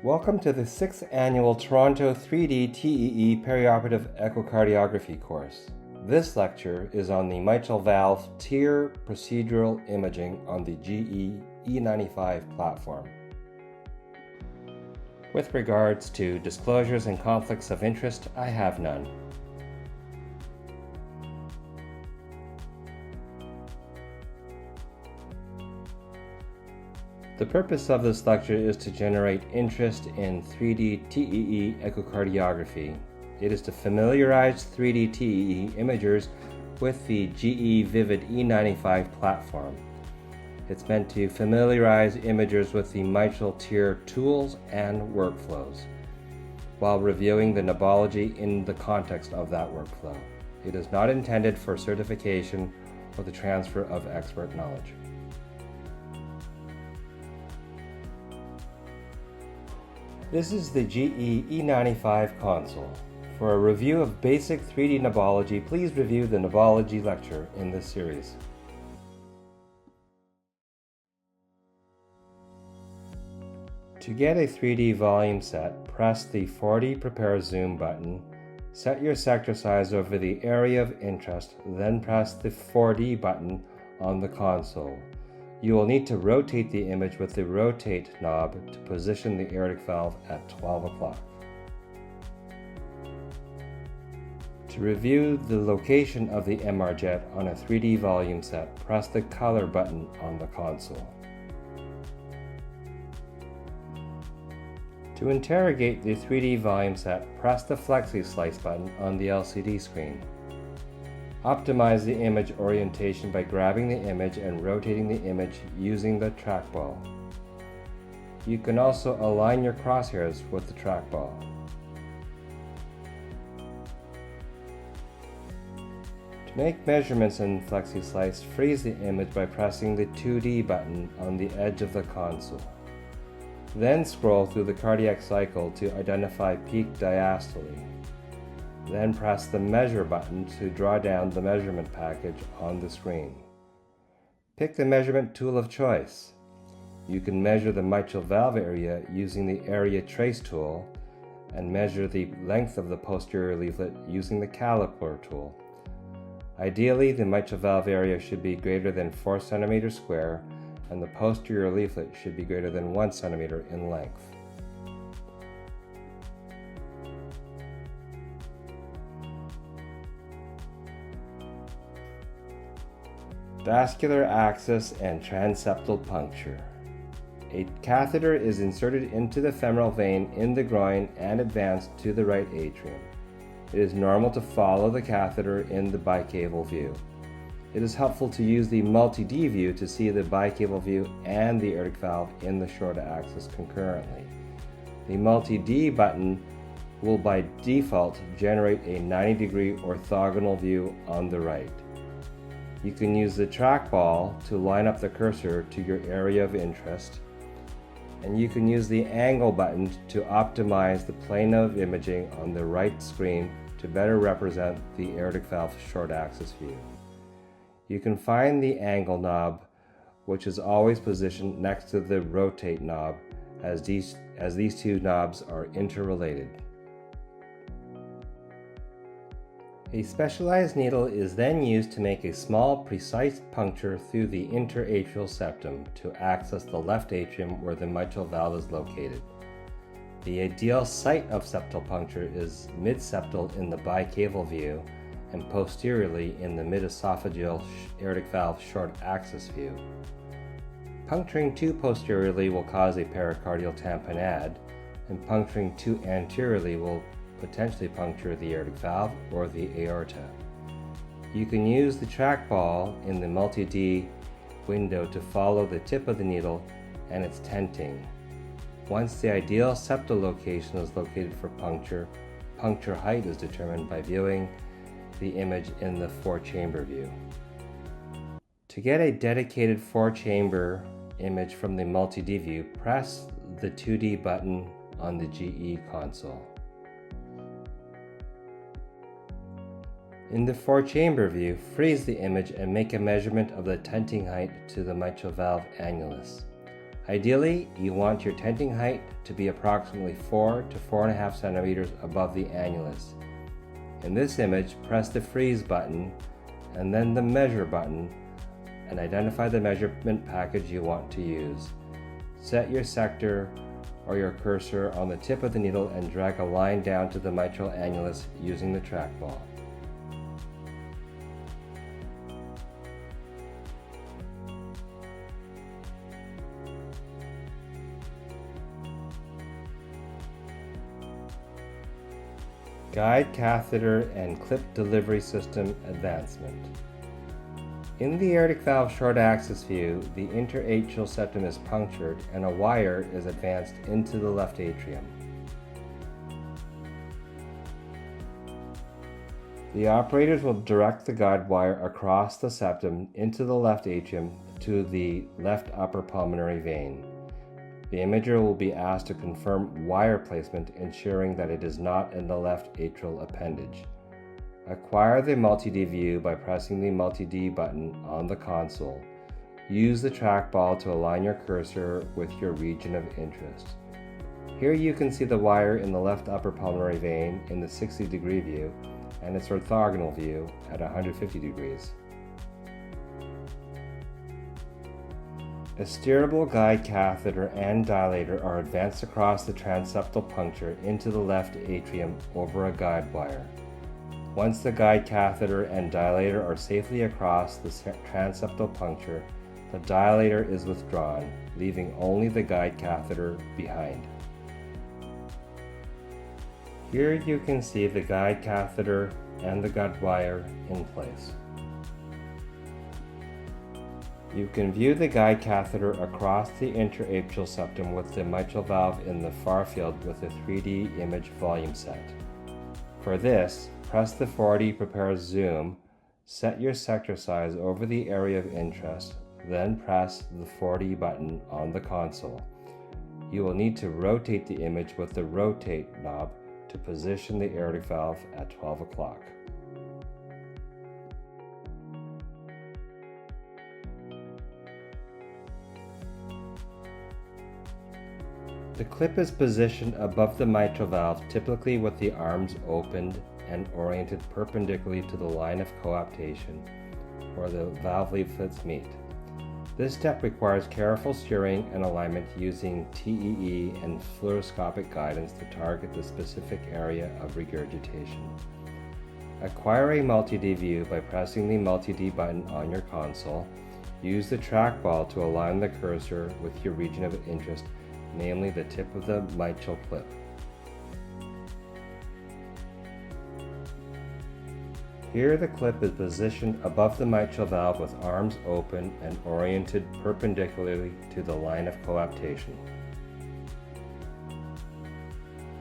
Welcome to the 6th Annual Toronto 3D TEE Perioperative Echocardiography course. This lecture is on the mitral valve TEER procedural imaging on the GE E95 platform. With regards to disclosures and conflicts of interest, I have none. The purpose of this lecture is to generate interest in 3D TEE echocardiography. It is to familiarize 3D TEE imagers with the GE Vivid E95 platform. It's meant to familiarize imagers with the mitral TEER tools and workflows, while reviewing the knobology in the context of that workflow. It is not intended for certification or the transfer of expert knowledge. This is the GE E95 console. For a review of basic 3D knobology, please review the knobology lecture in this series. To get a 3D volume set, press the 4D Prepare Zoom button, set your sector size over the area of interest, then press the 4D button on the console. You will need to rotate the image with the Rotate knob to position the aortic valve at 12 o'clock. To review the location of the MR jet on a 3D volume set, press the Color button on the console. To interrogate the 3D volume set, press the Flexi Slice button on the LCD screen. Optimize the image orientation by grabbing the image and rotating the image using the trackball. You can also align your crosshairs with the trackball. To make measurements in Flexi Slice, freeze the image by pressing the 2D button on the edge of the console. Then scroll through the cardiac cycle to identify peak diastole. Then press the Measure button to draw down the measurement package on the screen. Pick the measurement tool of choice. You can measure the mitral valve area using the Area Trace tool and measure the length of the posterior leaflet using the Caliper tool. Ideally, the mitral valve area should be greater than 4 cm square and the posterior leaflet should be greater than 1 cm in length. Vascular access and transeptal puncture. A catheter is inserted into the femoral vein in the groin and advanced to the right atrium. It is normal to follow the catheter in the bicaval view. It is helpful to use the multi-D view to see the bicaval view and the aortic valve in the short axis concurrently. The multi-D button will by default generate a 90-degree orthogonal view on the right. You can use the trackball to line up the cursor to your area of interest, and you can use the angle button to optimize the plane of imaging on the right screen to better represent the aortic valve short axis view. You can find the angle knob, which is always positioned next to the rotate knob, as these two knobs are interrelated. A specialized needle is then used to make a small, precise puncture through the interatrial septum to access the left atrium where the mitral valve is located. The ideal site of septal puncture is mid-septal in the bicaval view and posteriorly in the mid-esophageal aortic valve short axis view. Puncturing too posteriorly will cause a pericardial tamponade, and puncturing too anteriorly will potentially puncture the aortic valve or the aorta. You can use the trackball in the multi-D window to follow the tip of the needle and its tenting. Once the ideal septal location is located for puncture, puncture height is determined by viewing the image in the 4-chamber view. To get a dedicated 4-chamber image from the multi-D view, press the 2D button on the GE console. In the 4-chamber view, freeze the image and make a measurement of the tenting height to the mitral valve annulus. Ideally, you want your tenting height to be approximately 4 to 4.5 centimeters above the annulus. In this image, press the freeze button and then the measure button and identify the measurement package you want to use. Set your sector or your cursor on the tip of the needle and drag a line down to the mitral annulus using the trackball. Guide catheter and clip delivery system advancement. In the aortic valve short axis view, the interatrial septum is punctured and a wire is advanced into the left atrium. The operators will direct the guide wire across the septum into the left atrium to the left upper pulmonary vein. The imager will be asked to confirm wire placement, ensuring that it is not in the left atrial appendage. Acquire the multi-D view by pressing the multi-D button on the console. Use the trackball to align your cursor with your region of interest. Here you can see the wire in the left upper pulmonary vein in the 60-degree view and its orthogonal view at 150 degrees. A steerable guide catheter and dilator are advanced across the transeptal puncture into the left atrium over a guide wire. Once the guide catheter and dilator are safely across the transeptal puncture, the dilator is withdrawn, leaving only the guide catheter behind. Here you can see the guide catheter and the guide wire in place. You can view the guide catheter across the interatrial septum with the mitral valve in the far field with a 3D image volume set. For this, press the 4D Prepare Zoom, set your sector size over the area of interest, then press the 4D button on the console. You will need to rotate the image with the Rotate knob to position the aortic valve at 12 o'clock. The clip is positioned above the mitral valve, typically with the arms opened and oriented perpendicularly to the line of coaptation, where the valve leaflets meet. This step requires careful steering and alignment using TEE and fluoroscopic guidance to target the specific area of regurgitation. Acquire a multi-D view by pressing the multi-D button on your console. Use the trackball to align the cursor with your region of interest, namely the tip of the mitral clip. Here the clip is positioned above the mitral valve with arms open and oriented perpendicularly to the line of coaptation.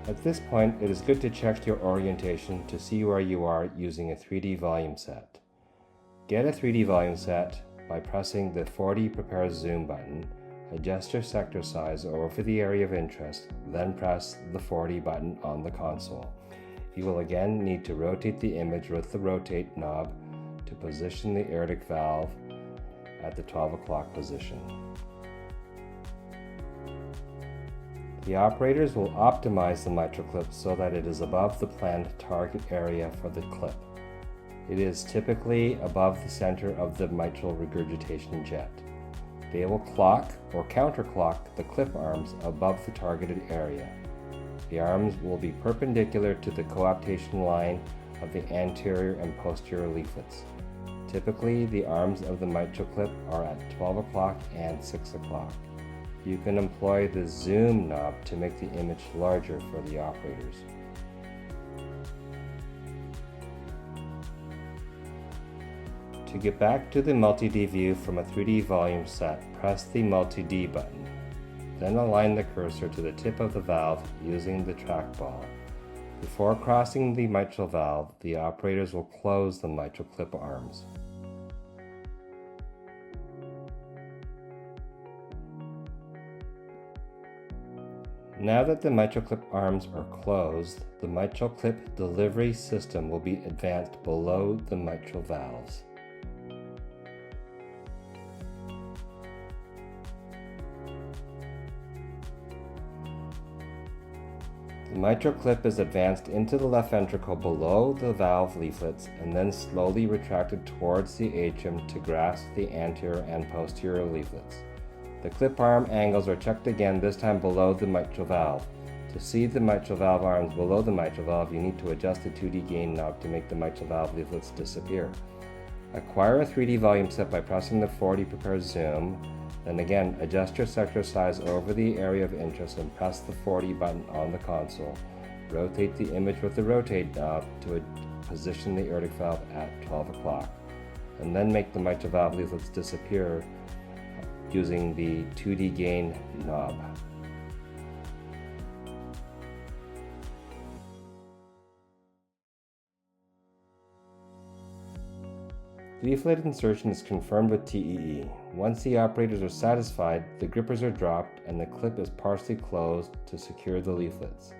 At this point, it is good to check your orientation to see where you are using a 3D volume set. Get a 3D volume set by pressing the 4D Prepare Zoom button. Adjust your sector size over the area of interest, then press the 4D button on the console. You will again need to rotate the image with the Rotate knob to position the aortic valve at the 12 o'clock position. The operators will optimize the mitral clip so that it is above the planned target area for the clip. It is typically above the center of the mitral regurgitation jet. They will clock or counterclock the clip arms above the targeted area. The arms will be perpendicular to the coaptation line of the anterior and posterior leaflets. Typically, the arms of the mitral clip are at 12 o'clock and 6 o'clock. You can employ the zoom knob to make the image larger for the operators. To get back to the multi-D view from a 3D volume set, press the multi-D button. Then align the cursor to the tip of the valve using the trackball. Before crossing the mitral valve, the operators will close the mitral clip arms. Now that the mitral clip arms are closed, the mitral clip delivery system will be advanced below the mitral valves. The mitral clip is advanced into the left ventricle below the valve leaflets and then slowly retracted towards the atrium to grasp the anterior and posterior leaflets. The clip arm angles are checked again, this time below the mitral valve. To see the mitral valve arms below the mitral valve, you need to adjust the 2D gain knob to make the mitral valve leaflets disappear. Acquire a 3D volume set by pressing the 4D prepare zoom. Then again, adjust your sector size over the area of interest and press the 4D button on the console. Rotate the image with the rotate knob to position the aortic valve at 12 o'clock. And then make the mitral valve leaflets disappear using the 2D gain knob. Leaflet insertion is confirmed with TEE. Once the operators are satisfied, the grippers are dropped and the clip is partially closed to secure the leaflets.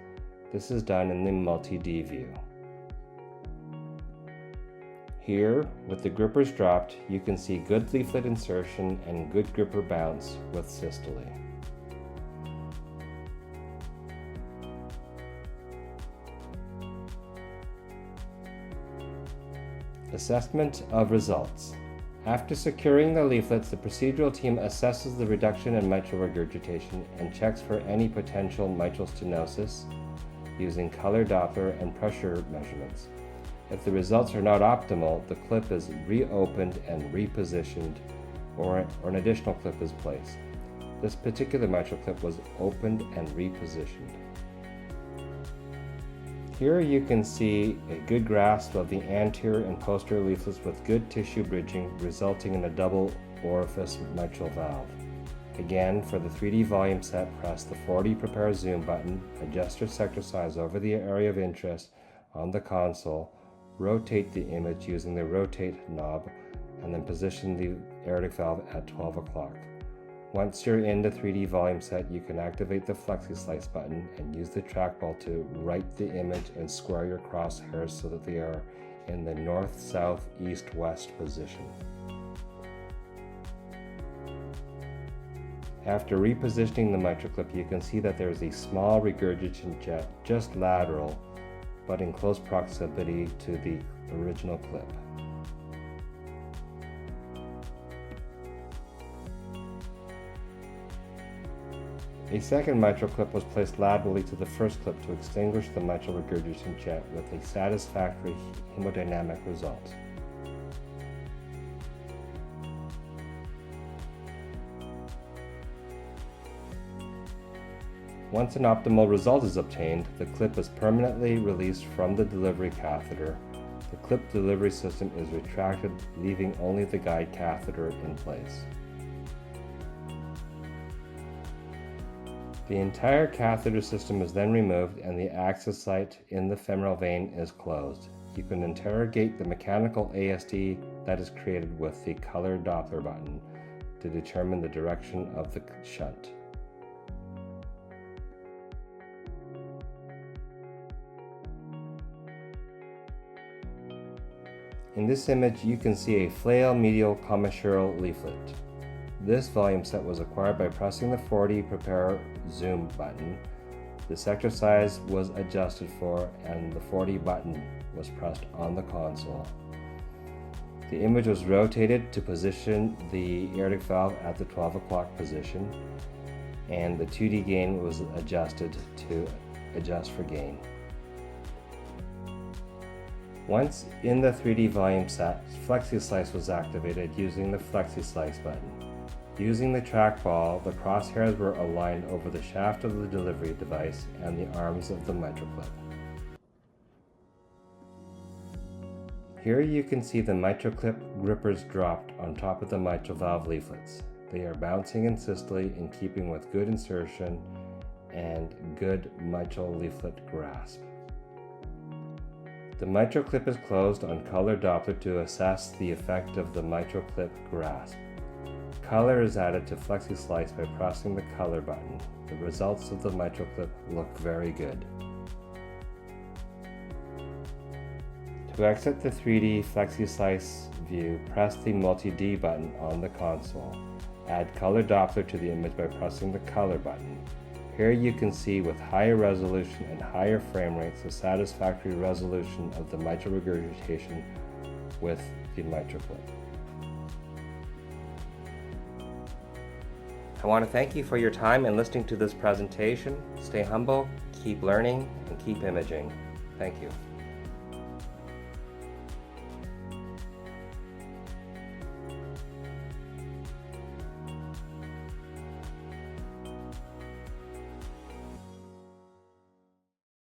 This is done in the multi-D view. Here, with the grippers dropped, you can see good leaflet insertion and good gripper bounce with systole. Assessment of results. After securing the leaflets, the procedural team assesses the reduction in mitral regurgitation and checks for any potential mitral stenosis using color Doppler and pressure measurements. If the results are not optimal, the clip is reopened and repositioned, or an additional clip is placed. This particular mitral clip was opened and repositioned. Here you can see a good grasp of the anterior and posterior leaflets with good tissue bridging, resulting in a double orifice mitral valve. Again, for the 3D volume set, press the 4D prepare zoom button, adjust your sector size over the area of interest on the console, rotate the image using the rotate knob, and then position the aortic valve at 12 o'clock. Once you're in the 3D volume set, you can activate the flexi-slice button and use the trackball to right the image and square your crosshairs so that they are in the north, south, east, west position. After repositioning the mitral clip, you can see that there is a small regurgitation jet just lateral, but in close proximity to the original clip. A second mitral clip was placed laterally to the first clip to extinguish the mitral regurgitation jet with a satisfactory hemodynamic result. Once an optimal result is obtained, the clip is permanently released from the delivery catheter. The clip delivery system is retracted, leaving only the guide catheter in place. The entire catheter system is then removed and the access site in the femoral vein is closed. You can interrogate the mechanical ASD that is created with the color Doppler button to determine the direction of the shunt. In this image, you can see a flail medial commissural leaflet. This volume set was acquired by pressing the 4D prepare zoom button. The sector size was adjusted for and the 4D button was pressed on the console. The image was rotated to position the aortic valve at the 12 o'clock position, and the 2D gain was adjusted to adjust for gain. Once in the 3D volume set, flexi-slice was activated using the flexi-slice button. Using the trackball, the crosshairs were aligned over the shaft of the delivery device and the arms of the mitral clip. Here you can see the mitral clip grippers dropped on top of the mitral valve leaflets. They are bouncing in systole in keeping with good insertion and good mitral leaflet grasp. The mitral clip is closed on color Doppler to assess the effect of the mitral clip grasp. Color is added to flexi-slice by pressing the color button. The results of the mitral clip look very good. To exit the 3D flexi-slice view, press the multi-D button on the console. Add color Doppler to the image by pressing the color button. Here you can see with higher resolution and higher frame rates the satisfactory resolution of the mitral regurgitation with the MitraClip. I want to thank you for your time and listening to this presentation. Stay humble, keep learning, and keep imaging. Thank you.